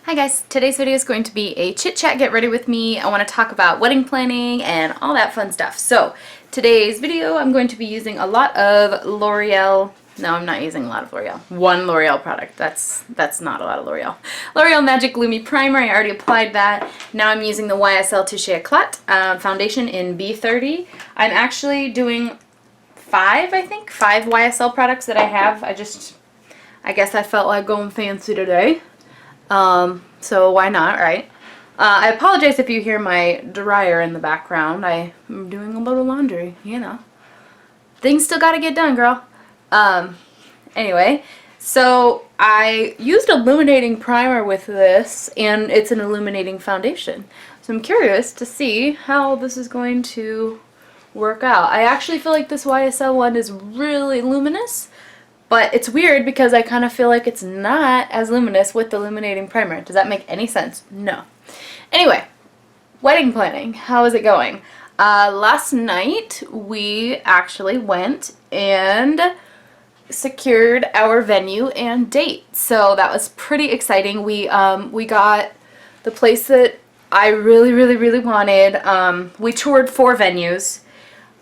Hi guys, today's video is going to be a chit chat get ready with me. I want to talk about wedding planning and all that fun stuff. So today's video I'm going to be using a lot of L'Oreal. No, I'm not using a lot of L'Oreal. One L'Oreal product. That's not a lot of L'Oreal. L'Oreal Magic Lumi Primer. I already applied that. Now I'm using the YSL Touche eclat foundation in B30. I'm actually doing five YSL products that I have. I guess I felt like going fancy today. So why not, right? I apologize if you hear my dryer in the background. I am doing a little laundry, you know. Things still gotta get done, girl. Anyway, so I used illuminating primer with this, and it's an illuminating foundation. So I'm curious to see how this is going to work out. I actually feel like this YSL one is really luminous. But it's weird because I kind of feel like it's not as luminous with the illuminating primer. Does that make any sense? No. Anyway, wedding planning. How is it going? Last night we actually went and secured our venue and date. So that was pretty exciting. We got the place that I really wanted. We toured 4 venues,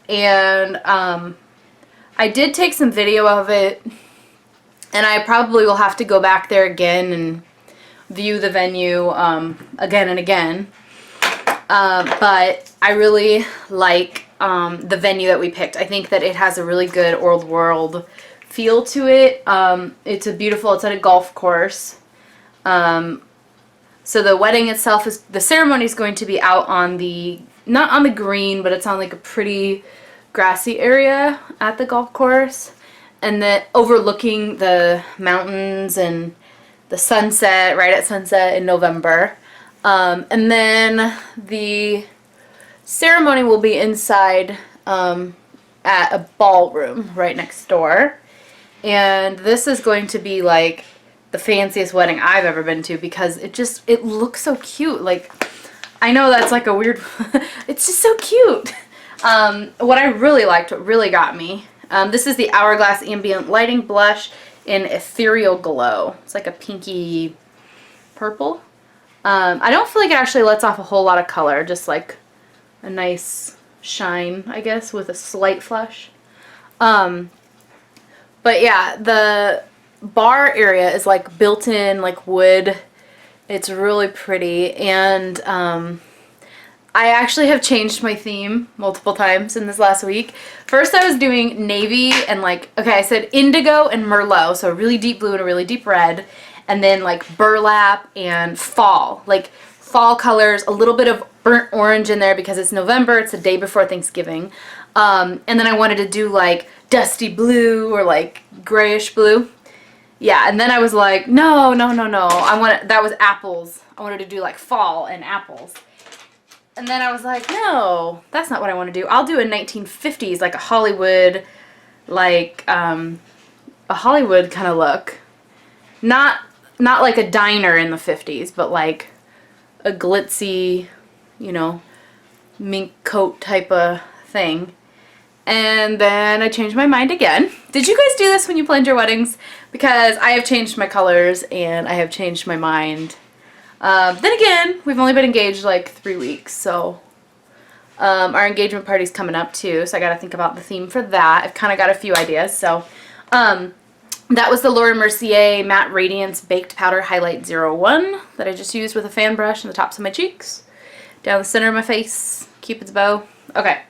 and I did take some video of it, and I probably will have to go back there again and view the venue again and again. But I really like the venue that we picked. I think that it has a really good old world feel to it. It's at a golf course. So the wedding itself the ceremony is going to be out on not on the green, but it's on like a pretty grassy area at the golf course, and then overlooking the mountains and the sunset, right at sunset in November. And then the ceremony will be inside at a ballroom right next door. And this is going to be like the fanciest wedding I've ever been to, because it looks so cute. Like, I know that's like a weird it's just so cute. What I really liked, what really got me, this is the Hourglass Ambient Lighting Blush in Ethereal Glow. It's like a pinky purple. I don't feel like it actually lets off a whole lot of color, just like a nice shine, I guess, with a slight flush. But yeah, the bar area is like built in, like wood. It's really pretty, and I actually have changed my theme multiple times in this last week. First I was doing navy and I said indigo and merlot, so a really deep blue and a really deep red, and then like burlap and fall, like fall colors, a little bit of burnt orange in there because it's November, it's the day before Thanksgiving. And then I wanted to do like dusty blue or like grayish blue. Yeah, and then I was like, no. That was apples. I wanted to do like fall and apples. And then I was like, no, that's not what I want to do. I'll do a 1950s, like a Hollywood, a Hollywood kind of look. Not like a diner in the 50s, but like a glitzy, you know, mink coat type of thing. And then I changed my mind again. Did you guys do this when you planned your weddings? Because I have changed my colors and I have changed my mind. Then again, we've only been engaged like 3 weeks, so our engagement party's coming up too, so I gotta think about the theme for that. I've kind of got a few ideas. So that was the Laura Mercier Matte Radiance Baked Powder Highlight 01 that I just used with a fan brush on the tops of my cheeks, down the center of my face, Cupid's bow. Okay,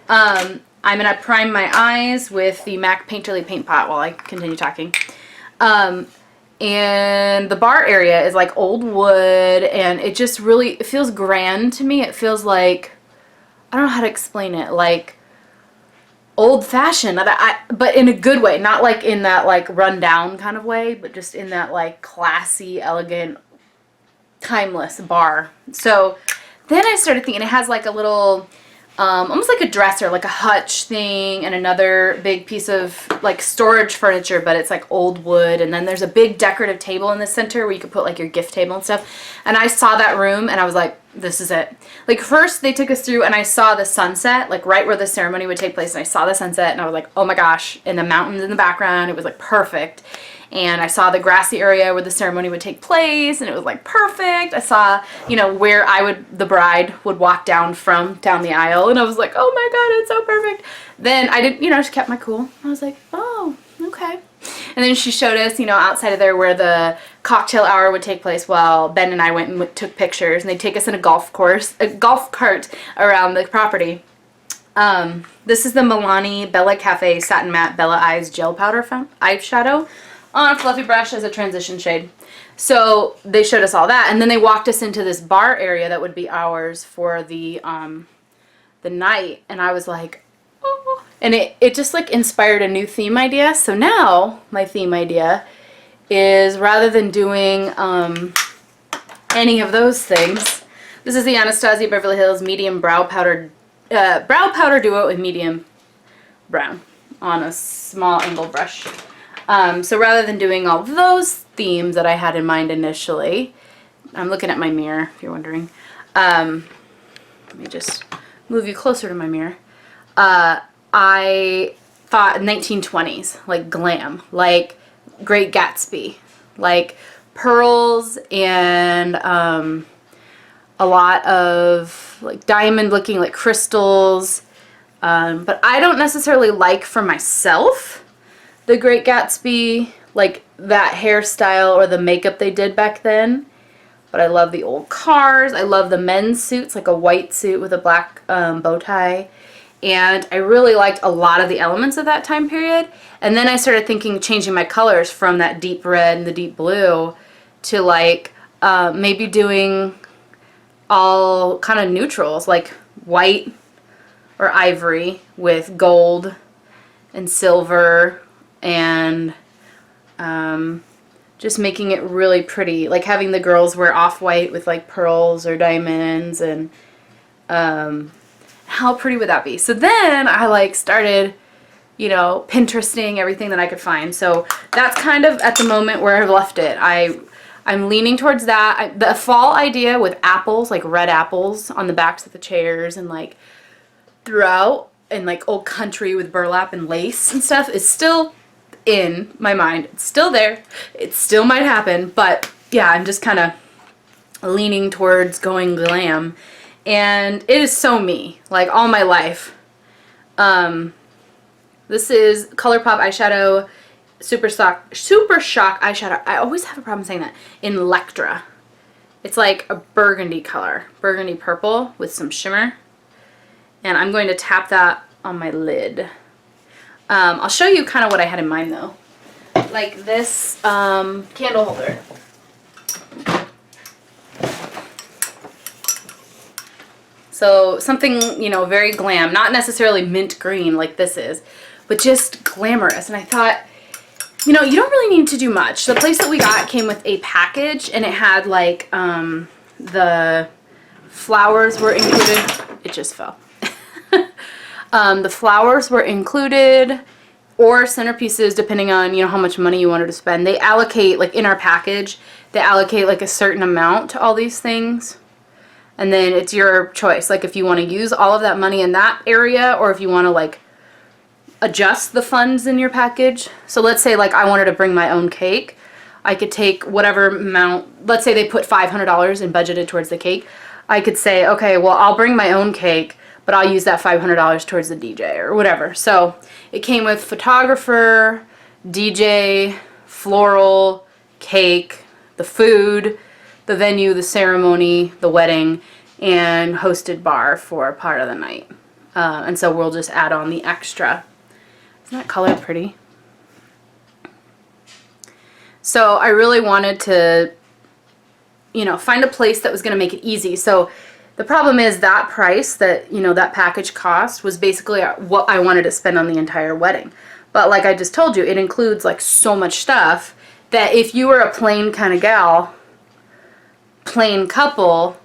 I'm gonna prime my eyes with the MAC Painterly Paint Pot while I continue talking. And the bar area is like old wood, and it just really, it feels grand to me. It feels like, I don't know how to explain it, like old-fashioned, but in a good way, not like in that like run-down kind of way, but just in that like classy, elegant, timeless bar. So then I started thinking it has like a little almost like a dresser, like a hutch thing, and another big piece of like storage furniture, but it's like old wood, and then there's a big decorative table in the center where you could put like your gift table and stuff. And I saw that room and I was like, this is it. Like, first they took us through and I saw the sunset, like right where the ceremony would take place, and I saw the sunset and I was like, oh my gosh, and the mountains in the background, it was like perfect. and I saw the grassy area where the ceremony would take place, and it was like perfect. I saw, you know, where the bride would walk down the aisle, and I was like, oh my god, it's so perfect. Then I didn't, you know, I just kept my cool. I was like, oh, okay. And then she showed us, you know, outside of there where the cocktail hour would take place. Well, Ben and I went and took pictures, and they take us in a golf cart around the property. This is the Milani Bella Cafe Satin Matte Bella Eyes Gel Powder eyeshadow on a fluffy brush as a transition shade. So they showed us all that, and then they walked us into this bar area that would be ours for the night, and I was like, oh. And it just like inspired a new theme idea. So now my theme idea is, rather than doing any of those things, this is the Anastasia Beverly Hills Medium Brow Powder Duo in medium brown on a small angle brush. So rather than doing all those themes that I had in mind initially, I'm looking at my mirror if you're wondering. Let me just move you closer to my mirror. I thought 1920s, like glam, like Great Gatsby, like pearls and a lot of like diamond looking, like crystals. But I don't necessarily like for myself the Great Gatsby, like that hairstyle or the makeup they did back then. But I love the old cars. I love the men's suits, like a white suit with a black bow tie. And I really liked a lot of the elements of that time period. And then I started thinking, changing my colors from that deep red and the deep blue to like maybe doing all kind of neutrals, like white or ivory with gold and silver, and just making it really pretty, like having the girls wear off-white with like pearls or diamonds, and how pretty would that be? So then I like started, you know, Pinteresting everything that I could find. So that's kind of at the moment where I've left it. I'm leaning towards that. The fall idea with apples, like red apples on the backs of the chairs and like throughout, and like old country with burlap and lace and stuff, is still in my mind. It's still there. It still might happen, but yeah, I'm just kind of leaning towards going glam. And it is so me, like all my life. This is ColourPop eyeshadow, Super Shock eyeshadow. I always have a problem saying that. In Electra. It's like a burgundy color, burgundy purple with some shimmer. And I'm going to tap that on my lid. I'll show you kind of what I had in mind though. Like this candle holder. So something, you know, very glam, not necessarily mint green like this is, but just glamorous. And I thought, you know, you don't really need to do much. The place that we got came with a package, and it had like the flowers were included. It just fell. The flowers were included, or centerpieces, depending on, you know, how much money you wanted to spend. They allocate, like in our package, they allocate like a certain amount to all these things. And then it's your choice, like if you want to use all of that money in that area, or if you want to like adjust the funds in your package. So let's say like I wanted to bring my own cake. I could take whatever amount, let's say they put $500 and budgeted towards the cake. I could say, okay, well, I'll bring my own cake, but I'll use that $500 towards the DJ or whatever. So it came with photographer, DJ, floral, cake, the food, the venue, the ceremony, the wedding, and hosted bar for part of the night. And so we'll just add on the extra. Isn't that color pretty? So I really wanted to, you know, find a place that was going to make it easy. So the problem is that price that, you know, that package cost was basically what I wanted to spend on the entire wedding. But like I just told you, it includes like so much stuff that if you were a plain kind of gal, plain couple,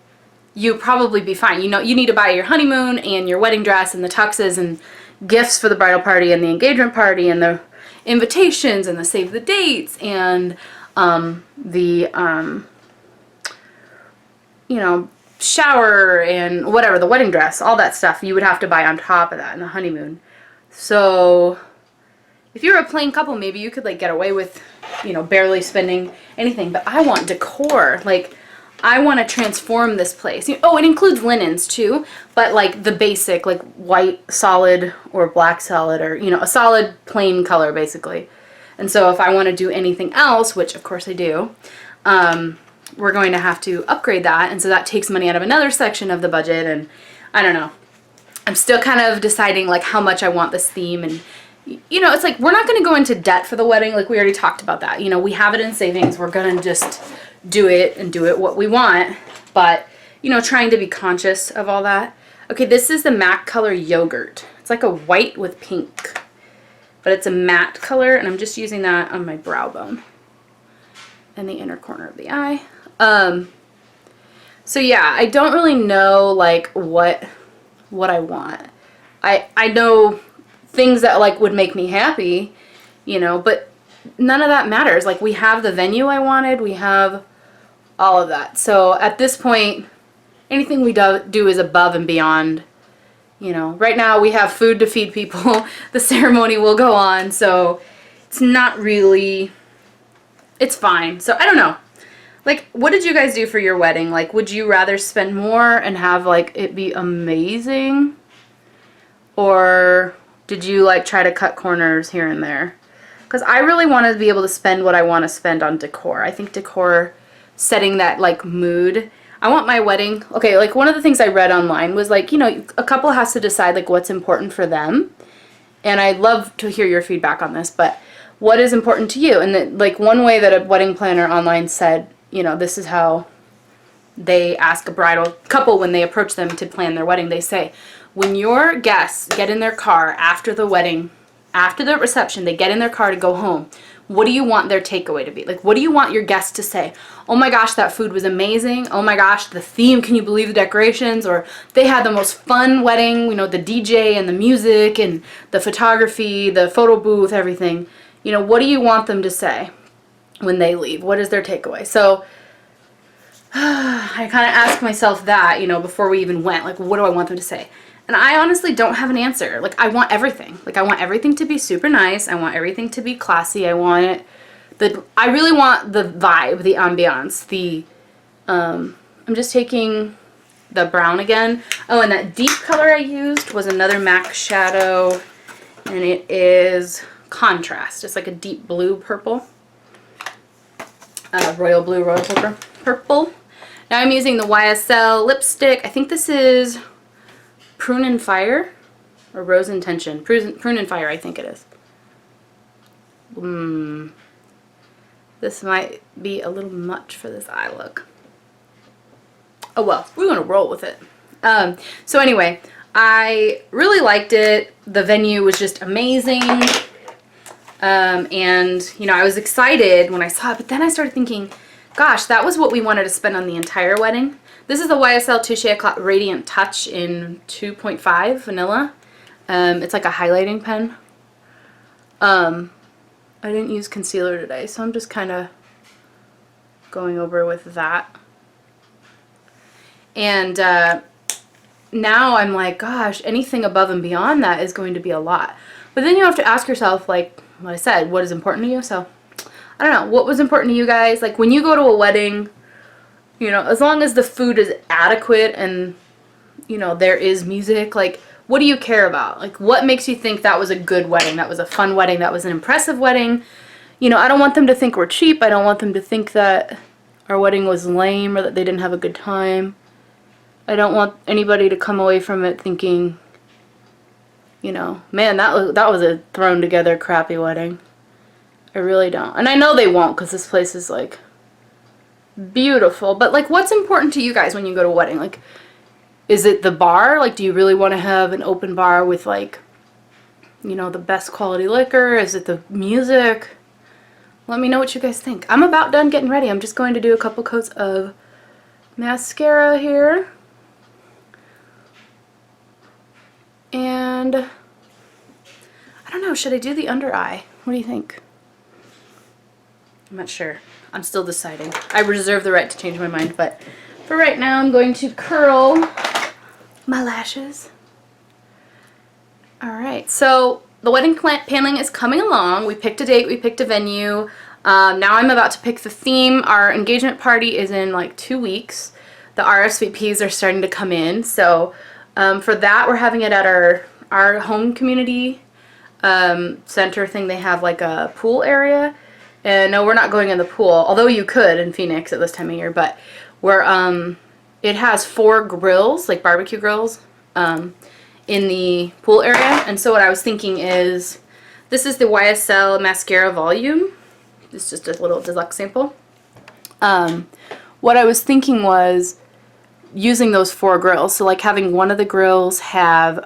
you probably be fine. You know, you need to buy your honeymoon and your wedding dress and the tuxes and gifts for the bridal party and the engagement party and the invitations and the save the dates and you know, shower and whatever, the wedding dress, all that stuff you would have to buy on top of that in the honeymoon. So if you're a plain couple, maybe you could like get away with you know, barely spending anything. But I want decor. Like, I want to transform this place. Oh, it includes linens too, but like the basic, like white solid or black solid, or, you know, a solid plain color basically. And so if I want to do anything else, which of course I do, we're going to have to upgrade that. And so that takes money out of another section of the budget. And I don't know. I'm still kind of deciding like how much I want this theme. And, you know, it's like, we're not going to go into debt for the wedding. Like we already talked about that. You know, we have it in savings. We're going to just do it and do it what we want. But, you know, trying to be conscious of all that. Okay, this is the MAC color Yogurt. It's like a white with pink. But it's a matte color, and I'm just using that on my brow bone and the inner corner of the eye. So yeah, I don't really know like what I want. I know things that like would make me happy, you know, but none of that matters. Like we have the venue I wanted, we have all of that. So at this point, anything we do is above and beyond. You know, right now we have food to feed people. The ceremony will go on, so it's not really, it's fine. So I don't know. Like, what did you guys do for your wedding? Like, would you rather spend more and have like it be amazing? Or did you like try to cut corners here and there? Because I really want to be able to spend what I want to spend on decor. I think decor, setting that like mood. I want my wedding, okay, like one of the things I read online was like, you know, a couple has to decide like what's important for them. And I'd love to hear your feedback on this, but what is important to you? And that, like, one way that a wedding planner online said, you know, this is how they ask a bridal couple when they approach them to plan their wedding. They say, when your guests get in their car after the wedding, after the reception, they get in their car to go home, what do you want their takeaway to be? Like, what do you want your guests to say? Oh my gosh, that food was amazing. Oh my gosh, the theme, can you believe the decorations? Or they had the most fun wedding, you know, the DJ and the music and the photography, the photo booth, everything. You know, what do you want them to say when they leave? What is their takeaway? So I kind of asked myself that, you know, before we even went, like, what do I want them to say? And I honestly don't have an answer. Like, I want everything. Like, I want everything to be super nice. I want everything to be classy. I want it, I really want the vibe, the ambiance, the, I'm just taking the brown again. Oh, and that deep color I used was another MAC shadow, and it is Contrast. It's like a deep blue purple. Royal blue, royal purple. Now I'm using the YSL lipstick. I think this is Prune and Fire, or Rose Intention. Prune and Fire, I think it is. This might be a little much for this eye look. Oh well, we're gonna roll with it. So anyway, I really liked it. The venue was just amazing. And, you know, I was excited when I saw it, but then I started thinking, gosh, that was what we wanted to spend on the entire wedding. This is the YSL Touche Eclat Radiant Touch in 2.5 vanilla. It's like a highlighting pen. I didn't use concealer today, so I'm just kind of going over with that. And now I'm like, gosh, anything above and beyond that is going to be a lot. But then you have to ask yourself, like what I said, what is important to you? So, I don't know, what was important to you guys? Like, when you go to a wedding, you know, as long as the food is adequate and, you know, there is music, like, what do you care about? Like, what makes you think that was a good wedding, that was a fun wedding, that was an impressive wedding? You know, I don't want them to think we're cheap. I don't want them to think that our wedding was lame or that they didn't have a good time. I don't want anybody to come away from it thinking, you know, man, that was a thrown together crappy wedding. I really don't. And I know they won't, because this place is like beautiful. But like, what's important to you guys when you go to a wedding? Like, is it the bar? Like, do you really want to have an open bar with, like, you know, the best quality liquor? Is it the music? Let me know what you guys think. I'm about done getting ready. I'm just going to do a couple coats of mascara here. And I don't know, should I do the under eye? What do you think? I'm not sure. I'm still deciding. I reserve the right to change my mind, but for right now I'm going to curl my lashes. Alright, so the wedding paneling is coming along. We picked a date, we picked a venue. Now I'm about to pick the theme. Our engagement party is in like 2 weeks. The RSVPs are starting to come in, so for that we're having it at our home community center thing. They have like a pool area, and no, we're not going in the pool, although you could in Phoenix at this time of year, but we're it has 4 grills, like barbecue grills, in the pool area. And so what I was thinking is, this is the YSL Mascara Volume. It's just a little deluxe sample. What I was thinking was using those 4 grills. So like having one of the grills have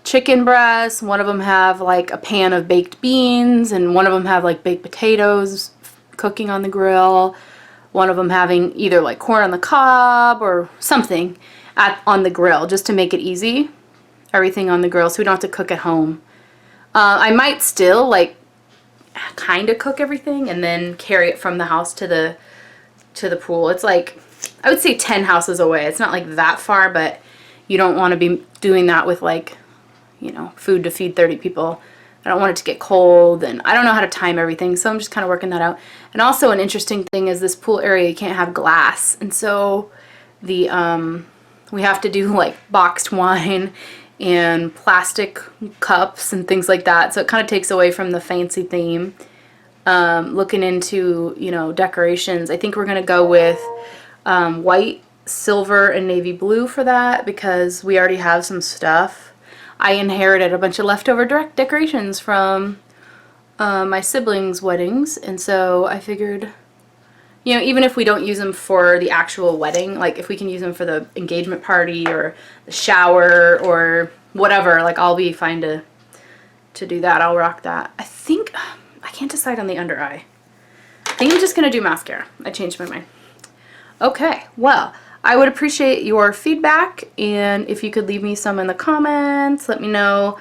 chicken breasts, one of them have like a pan of baked beans, and one of them have like baked potatoes cooking on the grill. One of them having either like corn on the cob or something on the grill, just to make it easy. Everything on the grill so we don't have to cook at home. I might still like kind of cook everything and then carry it from the house to the pool. It's like, I would say 10 houses away. It's not like that far, but you don't want to be doing that with like, you know, food to feed 30 people. I don't want it to get cold, and I don't know how to time everything, so I'm just kind of working that out. And also an interesting thing is this pool area, you can't have glass, and so the we have to do like boxed wine and plastic cups and things like that, so it kind of takes away from the fancy theme. Looking into, you know, decorations, I think we're gonna go with white, silver, and navy blue for that, because we already have some stuff. I inherited a bunch of leftover decorations from my siblings' weddings, and so I figured, you know, even if we don't use them for the actual wedding, like if we can use them for the engagement party or the shower or whatever, like I'll be fine to do that. I'll rock that. I think, I can't decide on the under eye. I think I'm just going to do mascara. I changed my mind. Okay, well, I would appreciate your feedback, and if you could leave me some in the comments, let me know.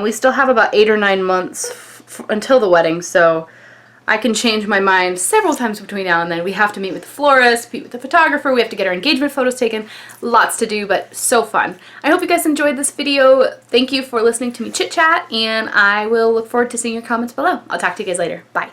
We still have about 8 or 9 months until the wedding, so I can change my mind several times between now and then. We have to meet with the florist, meet with the photographer, we have to get our engagement photos taken. Lots to do, but so fun. I hope you guys enjoyed this video. Thank you for listening to me chit chat, and I will look forward to seeing your comments below. I'll talk to you guys later. Bye.